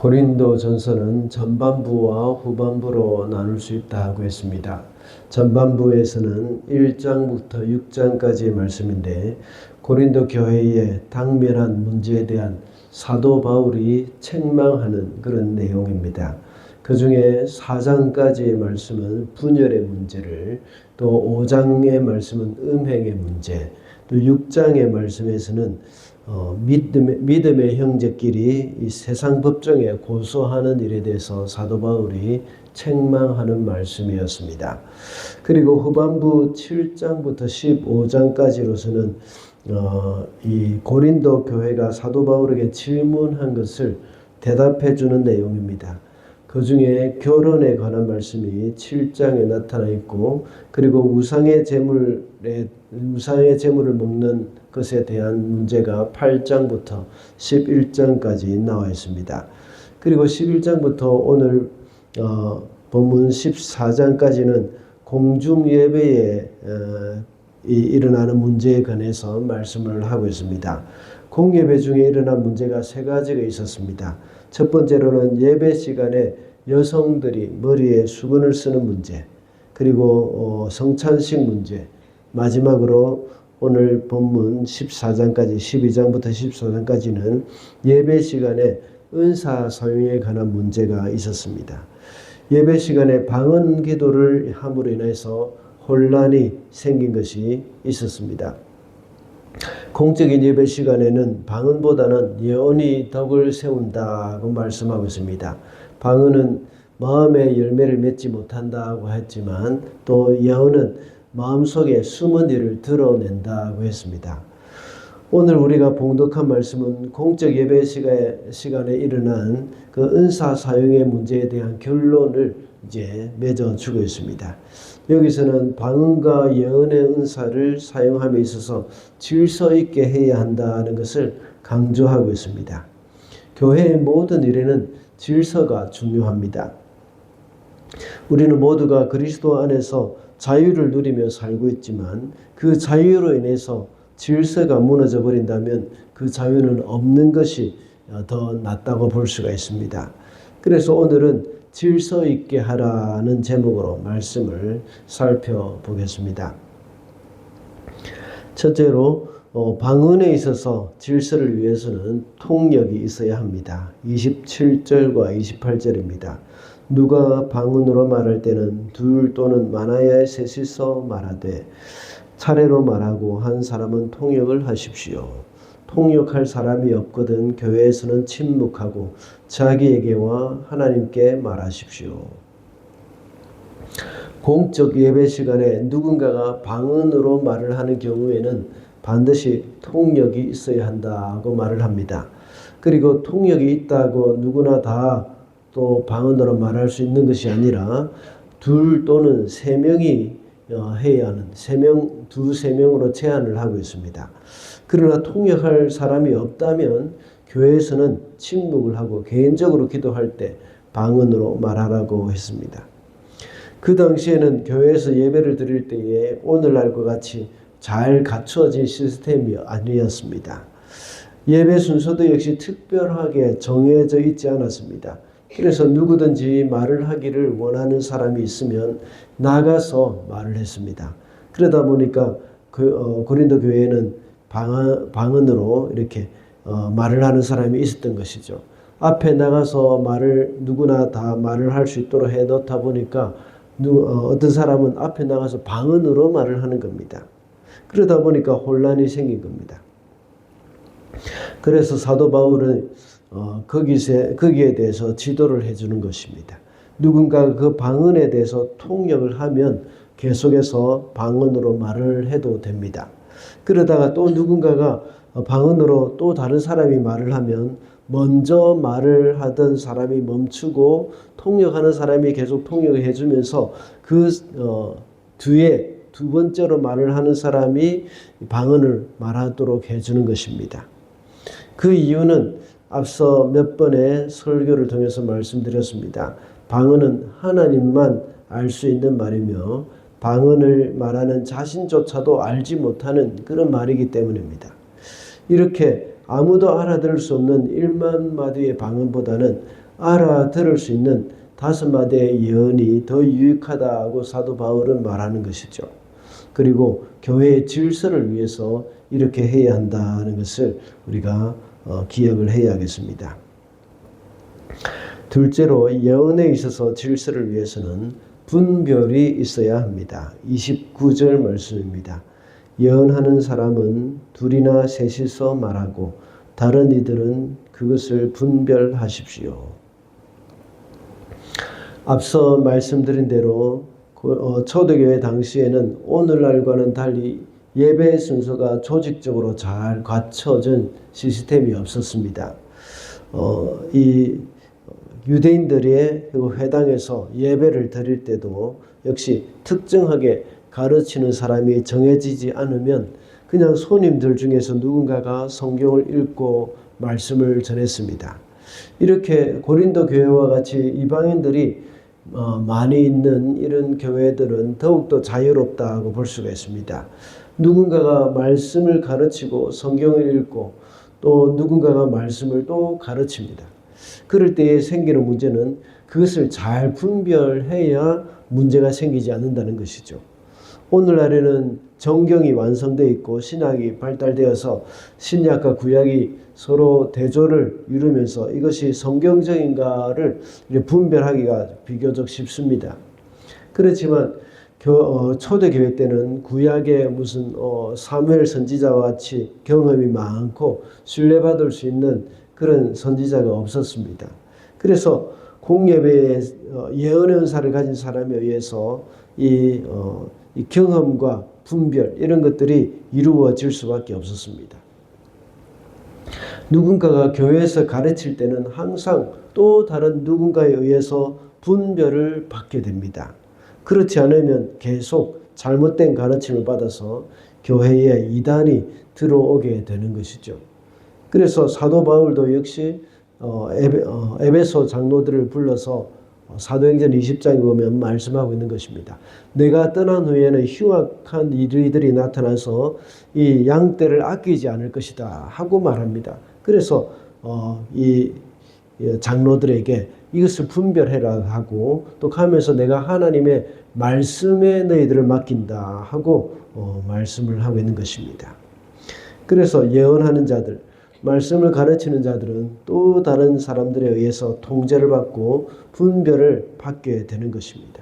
고린도 전서는 전반부와 후반부로 나눌 수 있다고 했습니다. 전반부에서는 1장부터 6장까지의 말씀인데 고린도 교회의 당면한 문제에 대한 사도 바울이 책망하는 그런 내용입니다. 그 중에 4장까지의 말씀은 분열의 문제를, 또 5장의 말씀은 음행의 문제, 또 6장의 말씀에서는 믿음의 형제끼리 이 세상 법정에 고소하는 일에 대해서 사도 바울이 책망하는 말씀이었습니다. 그리고 후반부 7장부터 15장까지로서는 이 고린도 교회가 사도 바울에게 질문한 것을 대답해 주는 내용입니다. 그 중에 결혼에 관한 말씀이 7장에 나타나 있고, 그리고 우상의 제물을 먹는 것에 대한 문제가 8장부터 11장까지 나와 있습니다. 그리고 11장부터 오늘 본문 14장까지는 공중 예배에 일어나는 문제에 관해서 말씀을 하고 있습니다. 공예배 중에 일어난 문제가 세 가지가 있었습니다. 첫 번째로는 예배 시간에 여성들이 머리에 수건을 쓰는 문제, 그리고 성찬식 문제, 마지막으로 오늘 본문 14장까지 12장부터 14장까지는 예배 시간에 은사 사용에 관한 문제가 있었습니다. 예배 시간에 방언 기도를 함으로 인해서 혼란이 생긴 것이 있었습니다. 공적인 예배 시간에는 방언보다는 예언이 덕을 세운다고 말씀하고 있습니다. 방언은 마음의 열매를 맺지 못한다고 했지만 또 예언은 마음속에 숨은 일을 드러낸다고 했습니다. 오늘 우리가 봉독한 말씀은 공적 예배 시간에 일어난 그 은사 사용의 문제에 대한 결론을 이제 맺어주고 있습니다. 여기서는 방언과 예언의 은사를 사용함에 있어서 질서 있게 해야 한다는 것을 강조하고 있습니다. 교회의 모든 일에는 질서가 중요합니다. 우리는 모두가 그리스도 안에서 자유를 누리며 살고 있지만 그 자유로 인해서 질서가 무너져 버린다면 그 자유는 없는 것이 더 낫다고 볼 수가 있습니다. 그래서 오늘은 질서 있게 하라는 제목으로 말씀을 살펴보겠습니다. 첫째로 방언에 있어서 질서를 위해서는 통역이 있어야 합니다. 27절과 28절입니다. 누가 방언으로 말할 때는 둘 또는 많아야 셋이서 말하되 차례로 말하고 한 사람은 통역을 하십시오. 통역할 사람이 없거든 교회에서는 침묵하고 자기에게와 하나님께 말하십시오. 공적 예배 시간에 누군가가 방언으로 말을 하는 경우에는 반드시 통역이 있어야 한다고 말을 합니다. 그리고 통역이 있다고 누구나 다 또 방언으로 말할 수 있는 것이 아니라 둘 또는 세 명이 해야 하는 두세 명으로 제한을 하고 있습니다. 그러나 통역할 사람이 없다면 교회에서는 침묵을 하고 개인적으로 기도할 때 방언으로 말하라고 했습니다. 그 당시에는 교회에서 예배를 드릴 때에 오늘날과 같이 잘 갖추어진 시스템이 아니었습니다. 예배 순서도 역시 특별하게 정해져 있지 않았습니다. 그래서 누구든지 말을 하기를 원하는 사람이 있으면 나가서 말을 했습니다. 그러다 보니까 고린도 교회에는 방언으로 이렇게 말을 하는 사람이 있었던 것이죠. 앞에 나가서 누구나 다 말을 할 수 있도록 해놓다 보니까 어떤 사람은 앞에 나가서 방언으로 말을 하는 겁니다. 그러다 보니까 혼란이 생긴 겁니다. 그래서 사도 바울은 거기에 대해서 지도를 해주는 것입니다. 누군가 그 방언에 대해서 통역을 하면 계속해서 방언으로 말을 해도 됩니다. 그러다가 또 누군가가 방언으로 또 다른 사람이 말을 하면 먼저 말을 하던 사람이 멈추고 통역하는 사람이 계속 통역을 해주면서 그 뒤에 두 번째로 말을 하는 사람이 방언을 말하도록 해주는 것입니다. 그 이유는 앞서 몇 번의 설교를 통해서 말씀드렸습니다. 방언은 하나님만 알 수 있는 말이며 방언을 말하는 자신조차도 알지 못하는 그런 말이기 때문입니다. 이렇게 아무도 알아들을 수 없는 1만 마디의 방언보다는 알아들을 수 있는 5마디의 예언이 더 유익하다고 사도 바울은 말하는 것이죠. 그리고 교회의 질서를 위해서 이렇게 해야 한다는 것을 우리가 기억을 해야겠습니다. 둘째로 예언에 있어서 질서를 위해서는 분별이 있어야 합니다. 29절 말씀입니다. 예언하는 사람은 둘이나 셋이서 말하고 다른 이들은 그것을 분별하십시오. 앞서 말씀드린 대로 초대교회 당시에는 오늘날과는 달리 예배 순서가 조직적으로 잘 갖춰진 시스템이 없었습니다. 이 유대인들의 회당에서 예배를 드릴 때도 역시 특정하게 가르치는 사람이 정해지지 않으면 그냥 손님들 중에서 누군가가 성경을 읽고 말씀을 전했습니다. 이렇게 고린도 교회와 같이 이방인들이 많이 있는 이런 교회들은 더욱더 자유롭다고 볼 수가 있습니다. 누군가가 말씀을 가르치고 성경을 읽고 또 누군가가 말씀을 또 가르칩니다. 그럴 때에 생기는 문제는 그것을 잘 분별해야 문제가 생기지 않는다는 것이죠. 오늘날에는 정경이 완성되어 있고 신학이 발달되어서 신약과 구약이 서로 대조를 이루면서 이것이 성경적인가를 분별하기가 비교적 쉽습니다. 그렇지만 초대교회 때는 구약의 무슨 사무엘 선지자와 같이 경험이 많고 신뢰받을 수 있는 그런 선지자가 없었습니다. 그래서 공예배에 예언의 은사를 가진 사람에 의해서 이 경험과 분별 이런 것들이 이루어질 수밖에 없었습니다. 누군가가 교회에서 가르칠 때는 항상 또 다른 누군가에 의해서 분별을 받게 됩니다. 그렇지 않으면 계속 잘못된 가르침을 받아서 교회에 이단이 들어오게 되는 것이죠. 그래서 사도 바울도 역시 에베소 장로들을 불러서 사도행전 20장에 보면 말씀하고 있는 것입니다. 내가 떠난 후에는 흉악한 이들이 나타나서 이 양떼를 아끼지 않을 것이다 하고 말합니다. 그래서 이 장로들에게 이것을 분별해라 하고 또 가면서 내가 하나님의 말씀에 너희들을 맡긴다 하고 말씀을 하고 있는 것입니다. 그래서 예언하는 자들, 말씀을 가르치는 자들은 또 다른 사람들에 의해서 통제를 받고 분별을 받게 되는 것입니다.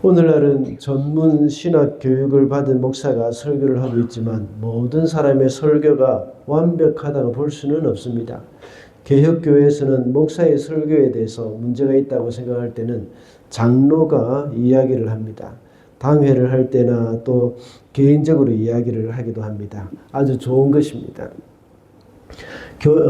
오늘날은 전문 신학 교육을 받은 목사가 설교를 하고 있지만 모든 사람의 설교가 완벽하다고 볼 수는 없습니다. 개혁교회에서는 목사의 설교에 대해서 문제가 있다고 생각할 때는 장로가 이야기를 합니다. 당회를 할 때나 또 개인적으로 이야기를 하기도 합니다. 아주 좋은 것입니다.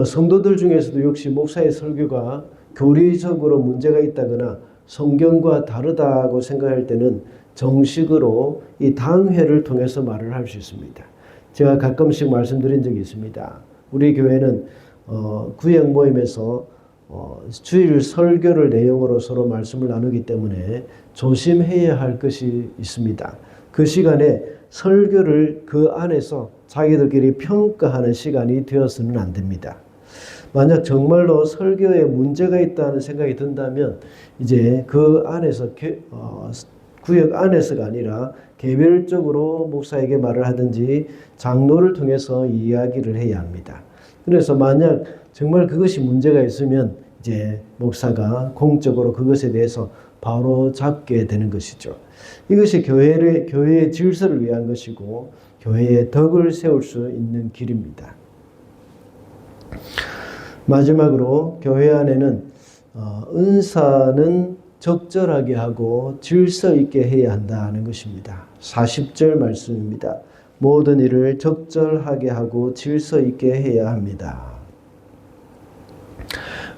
성도들 중에서도 역시 목사의 설교가 교리적으로 문제가 있다거나 성경과 다르다고 생각할 때는 정식으로 이 당회를 통해서 말을 할 수 있습니다. 제가 가끔씩 말씀드린 적이 있습니다. 우리 교회는 구역 모임에서 주일 설교를 내용으로 서로 말씀을 나누기 때문에 조심해야 할 것이 있습니다. 그 시간에 설교를 그 안에서 자기들끼리 평가하는 시간이 되어서는 안 됩니다. 만약 정말로 설교에 문제가 있다는 생각이 든다면 이제 그 안에서 구역 안에서가 아니라 개별적으로 목사에게 말을 하든지 장로를 통해서 이야기를 해야 합니다. 그래서 만약 정말 그것이 문제가 있으면 이제 목사가 공적으로 그것에 대해서 바로 잡게 되는 것이죠. 이것이 교회의 질서를 위한 것이고 교회의 덕을 세울 수 있는 길입니다. 마지막으로 교회 안에는 은사는 적절하게 하고 질서 있게 해야 한다는 것입니다. 40절 말씀입니다. 모든 일을 적절하게 하고 질서 있게 해야 합니다.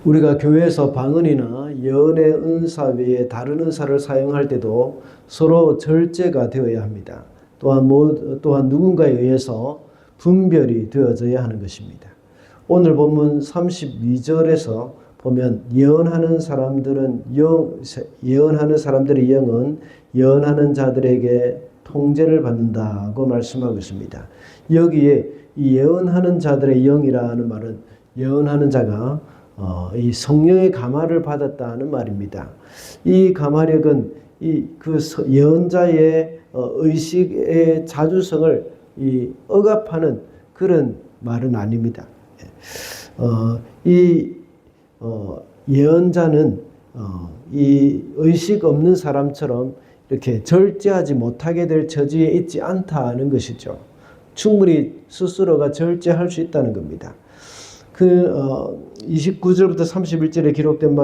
우리가 교회에서 방언이나 예언의 은사 외에 다른 은사를 사용할 때도 서로 절제가 되어야 합니다. 또한 누군가에 의해서 분별이 되어져야 하는 것입니다. 오늘 본문 32절에서 보면 예언하는 사람들의 영은 예언하는 자들에게 통제를 받는다고 말씀하고 있습니다. 여기에 이 예언하는 자들의 영이라는 말은 예언하는 자가 이 성령의 감화를 받았다는 말입니다. 이 감화력은 그 예언자의 의식의 자주성을 억압하는 그런 말은 아닙니다. 예언자는 이 의식 없는 사람처럼 이렇게 절제하지 못하게 될 처지에 있지 않다는 것이죠. 충분히 스스로가 절제할 수 있다는 겁니다. 29절부터 31절에 기록된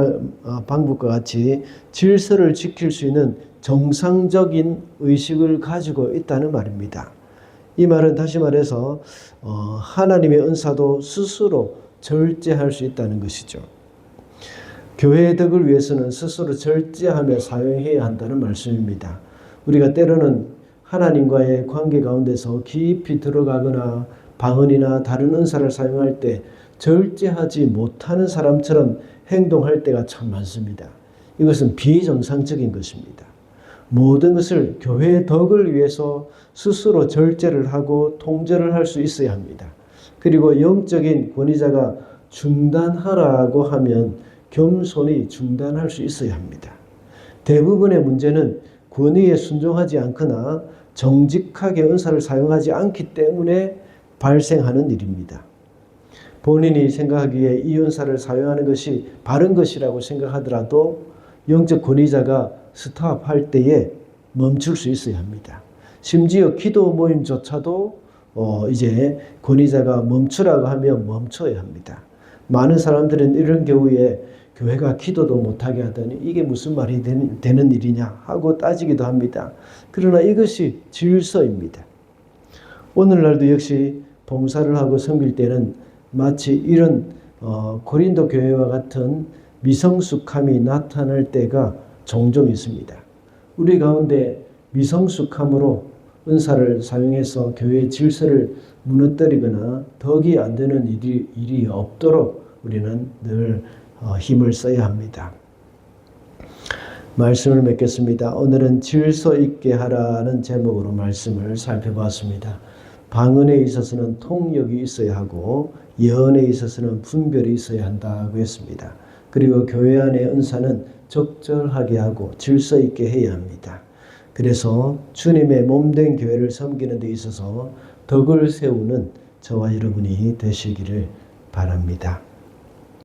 방법과 같이 질서를 지킬 수 있는 정상적인 의식을 가지고 있다는 말입니다. 이 말은 다시 말해서 하나님의 은사도 스스로 절제할 수 있다는 것이죠. 교회의 덕을 위해서는 스스로 절제하며 사용해야 한다는 말씀입니다. 우리가 때로는 하나님과의 관계 가운데서 깊이 들어가거나 방언이나 다른 은사를 사용할 때 절제하지 못하는 사람처럼 행동할 때가 참 많습니다. 이것은 비정상적인 것입니다. 모든 것을 교회의 덕을 위해서 스스로 절제를 하고 통제를 할 수 있어야 합니다. 그리고 영적인 권위자가 중단하라고 하면 겸손히 중단할 수 있어야 합니다. 대부분의 문제는 권위에 순종하지 않거나 정직하게 은사를 사용하지 않기 때문에 발생하는 일입니다. 본인이 생각하기에 이 은사를 사용하는 것이 바른 것이라고 생각하더라도 영적 권위자가 스탑할 때에 멈출 수 있어야 합니다. 심지어 기도 모임조차도 이제 권위자가 멈추라고 하면 멈춰야 합니다. 많은 사람들은 이런 경우에 교회가 기도도 못하게 하더니 이게 무슨 말이 되는 일이냐 하고 따지기도 합니다. 그러나 이것이 질서입니다. 오늘날도 역시 봉사를 하고 섬길 때는 마치 이런 고린도 교회와 같은 미성숙함이 나타날 때가 종종 있습니다. 우리 가운데 미성숙함으로 은사를 사용해서 교회의 질서를 무너뜨리거나 덕이 안 되는 일이 없도록 우리는 늘 힘을 써야 합니다. 말씀을 맺겠습니다. 오늘은 질서 있게 하라는 제목으로 말씀을 살펴봤습니다. 방언에 있어서는 통역이 있어야 하고 예언에 있어서는 분별이 있어야 한다고 했습니다. 그리고 교회 안의 은사는 적절하게 하고 질서 있게 해야 합니다. 그래서 주님의 몸된 교회를 섬기는 데 있어서 덕을 세우는 저와 여러분이 되시기를 바랍니다.